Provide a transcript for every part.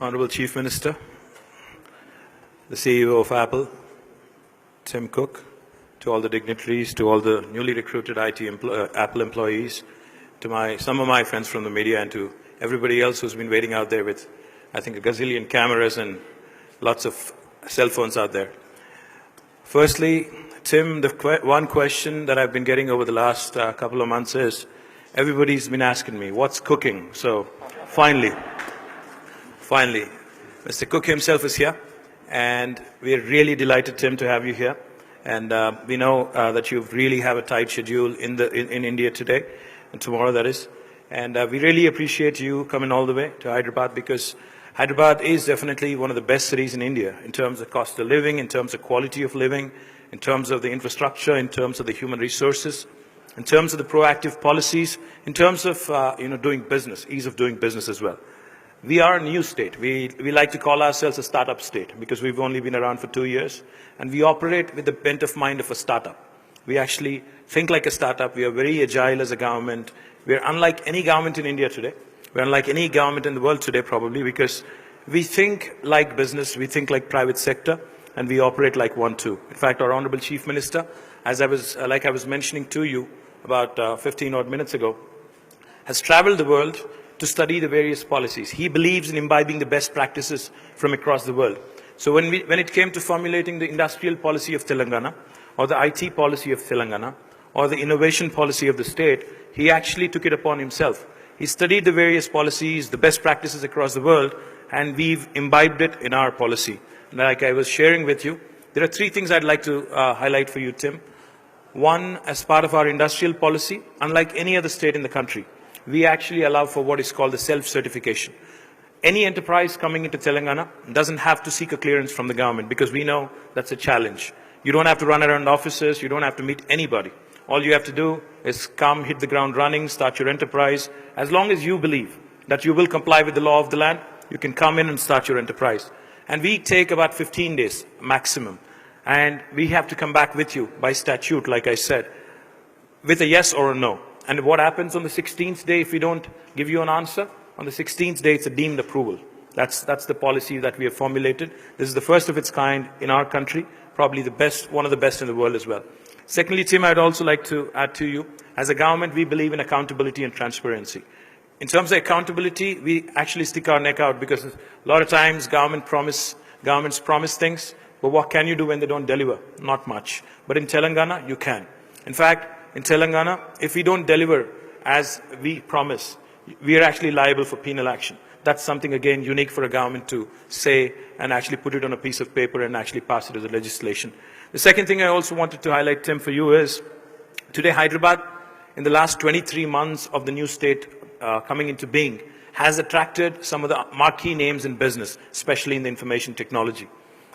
Honorable Chief Minister, the CEO of Apple, Tim Cook, to all the dignitaries, to all the newly recruited Apple employees, to some of my friends from the media, and to everybody else who's been waiting out there with, I think, a gazillion cameras and lots of cell phones out there. Firstly, Tim, the one question that I've been getting over the last couple of months is, everybody's been asking me, what's cooking? So finally, Mr. Cook himself is here, and we're really delighted, Tim, to have you here. And we know that you really have a tight schedule in India today, and tomorrow that is. And we really appreciate you coming all the way to Hyderabad, because Hyderabad is definitely one of the best cities in India in terms of cost of living, in terms of quality of living, in terms of the infrastructure, in terms of the human resources, in terms of the proactive policies, in terms of doing business, ease of doing business as well. We are a new state. We like to call ourselves a startup state because we've only been around for 2 years, and we operate with the bent of mind of a startup. We actually think like a startup. We are very agile as a government. We are unlike any government in India today. We're unlike any government in the world today, probably, because we think like business, we think like private sector, and we operate like one too. In fact, our Honorable Chief Minister, as I was mentioning to you about 15 odd minutes ago, has traveled the world to study the various policies. He believes in imbibing the best practices from across the world. So when it came to formulating the industrial policy of Telangana, or the IT policy of Telangana, or the innovation policy of the state, he actually took it upon himself. He studied the various policies, the best practices across the world, and we've imbibed it in our policy. Like I was sharing with you, there are 3 things I'd like to highlight for you, Tim. One, as part of our industrial policy, unlike any other state in the country, we actually allow for what is called the self-certification. Any enterprise coming into Telangana doesn't have to seek a clearance from the government, because we know that's a challenge. You don't have to run around offices, you don't have to meet anybody. All you have to do is come, hit the ground running, start your enterprise. As long as you believe that you will comply with the law of the land, you can come in and start your enterprise. And we take about 15 days maximum. And we have to come back with you by statute, like I said, with a yes or a no. And what happens on the 16th day if we don't give you an answer? On the 16th day, it's a deemed approval. That's the policy that we have formulated. This is the first of its kind in our country, probably the best, one of the best in the world as well. Secondly, Tim, I'd also like to add to you, as a government, we believe in accountability and transparency. In terms of accountability, we actually stick our neck out, because a lot of times governments promise things, but what can you do when they don't deliver? Not much. But in Telangana, you can. In fact, in Telangana, if we don't deliver as we promise, we are actually liable for penal action. That's something, again, unique for a government to say and actually put it on a piece of paper and actually pass it as a legislation. The second thing I also wanted to highlight, Tim, for you is, today Hyderabad, in the last 23 months of the new state coming into being, has attracted some of the marquee names in business, especially in the information technology.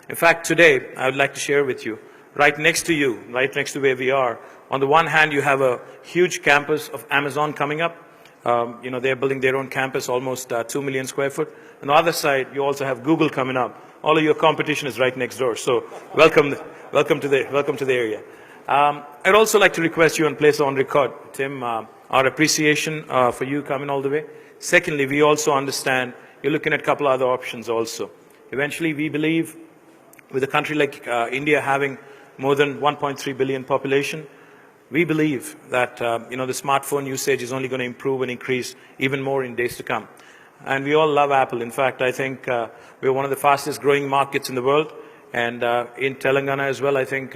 In fact, today, I would like to share with you, right next to you, right next to where we are, on the one hand, you have a huge campus of Amazon coming up. They're building their own campus, almost 2 million square foot. On the other side, you also have Google coming up. All of your competition is right next door. So welcome to the area. I'd also like to request you and place on record, Tim, our appreciation for you coming all the way. Secondly, we also understand you're looking at a couple other options also. Eventually, we believe with a country like India having more than 1.3 billion population, we believe that the smartphone usage is only going to improve and increase even more in days to come. And we all love Apple. In fact, I think we're one of the fastest growing markets in the world. And in Telangana as well, I think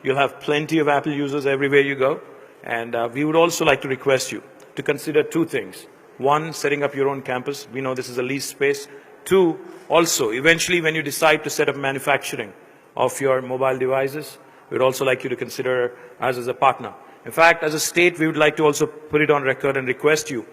you'll have plenty of Apple users everywhere you go. And we would also like to request you to consider 2 things. 1, setting up your own campus. We know this is a leased space. 2, also, eventually when you decide to set up manufacturing of your mobile devices, we'd also like you to consider us as a partner. In fact, as a state, we would like to also put it on record and request you,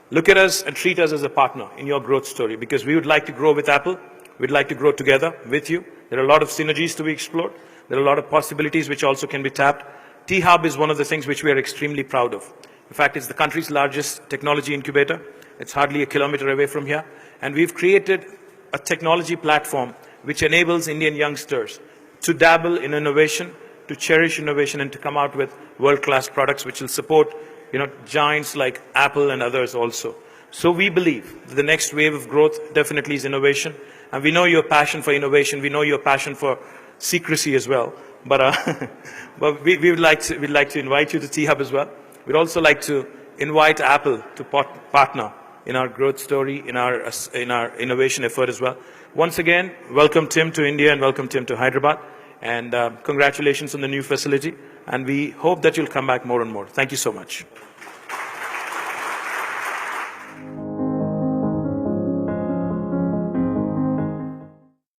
look at us and treat us as a partner in your growth story, because we would like to grow with Apple. We'd like to grow together with you. There are a lot of synergies to be explored. There are a lot of possibilities which also can be tapped. T-Hub is one of the things which we are extremely proud of. In fact, it's the country's largest technology incubator. It's hardly a kilometer away from here. And we've created a technology platform which enables Indian youngsters to dabble in innovation, to cherish innovation, and to come out with world-class products which will support giants like Apple and others also. So we believe that the next wave of growth definitely is innovation. And we know your passion for innovation. We know your passion for secrecy as well. But, but we'd like to invite you to T-Hub as well. We'd also like to invite Apple to partner in our growth story, in our innovation effort as well. Once again, welcome Tim to India and welcome Tim to Hyderabad. And congratulations on the new facility. And we hope that you'll come back more and more. Thank you so much.